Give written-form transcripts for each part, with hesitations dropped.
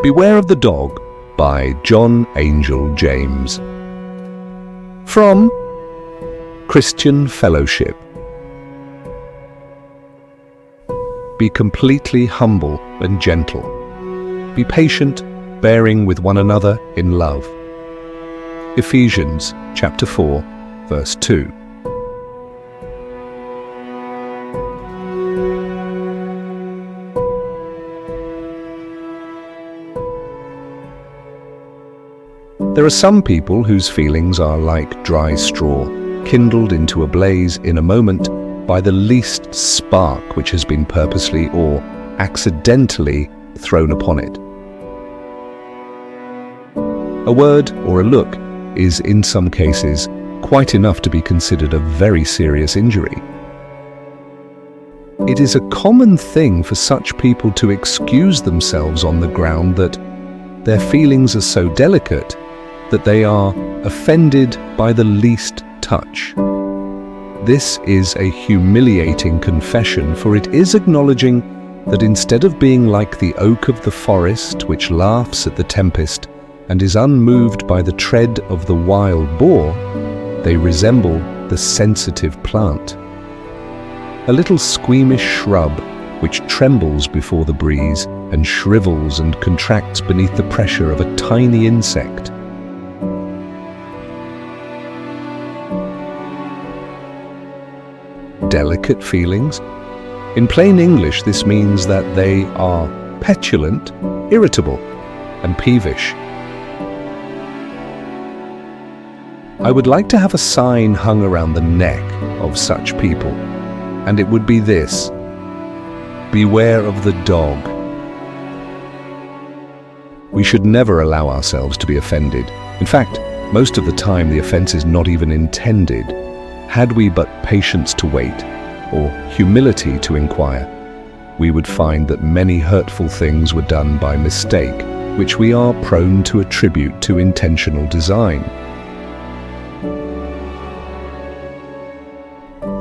Beware of the Dog by John Angell James. From Christian Fellowship. Be completely humble and gentle. Be patient, bearing with one another in love. Ephesians chapter 4, verse 2. There are some people whose feelings are like dry straw, kindled into a blaze in a moment by the least spark which has been purposely or accidentally thrown upon it. A word or a look is, in some cases, quite enough to be considered a very serious injury. It is a common thing for such people to excuse themselves on the ground that their feelings are so delicate that they are offended by the least touch. This is a humiliating confession, for it is acknowledging that instead of being like the oak of the forest, which laughs at the tempest and is unmoved by the tread of the wild boar, they resemble the sensitive plant, a little squeamish shrub which trembles before the breeze and shrivels and contracts beneath the pressure of a tiny insect. Delicate feelings? In plain English, this means that they are petulant, irritable, and peevish. I would like to have a sign hung around the neck of such people, and it would be this: beware of the dog. We should never allow ourselves to be offended. In fact, most of the time the offense is not even intended. Had we but patience to wait, or humility to inquire, we would find that many hurtful things were done by mistake, which we are prone to attribute to intentional design.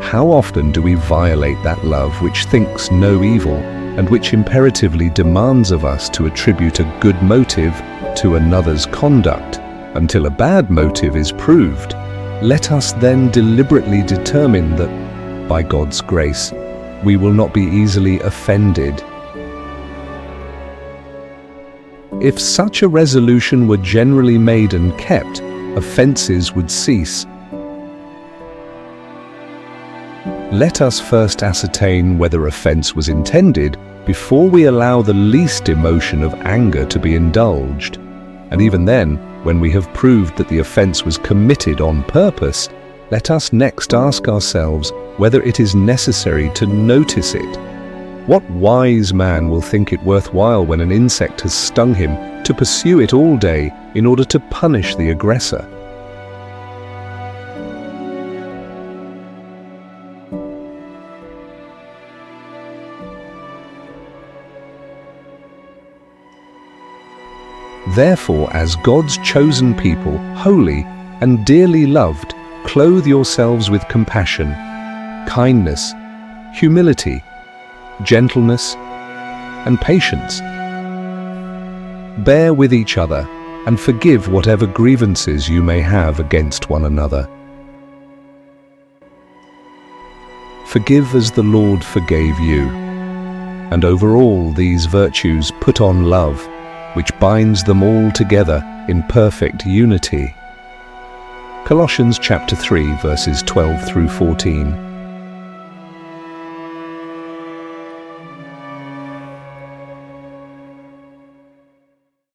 How often do we violate that love which thinks no evil and which imperatively demands of us to attribute a good motive to another's conduct until a bad motive is proved? Let us then deliberately determine that, by God's grace, we will not be easily offended. If such a resolution were generally made and kept, offences would cease. Let us first ascertain whether offence was intended before we allow the least emotion of anger to be indulged, and even then, when we have proved that the offence was committed on purpose, let us next ask ourselves whether it is necessary to notice it. What wise man will think it worthwhile when an insect has stung him to pursue it all day in order to punish the aggressor? Therefore, as God's chosen people, holy and dearly loved, clothe yourselves with compassion, kindness, humility, gentleness, and patience. Bear with each other and forgive whatever grievances you may have against one another. Forgive as the Lord forgave you, and over all these virtues put on love, which binds them all together in perfect unity. Colossians chapter 3, verses 12 through 14.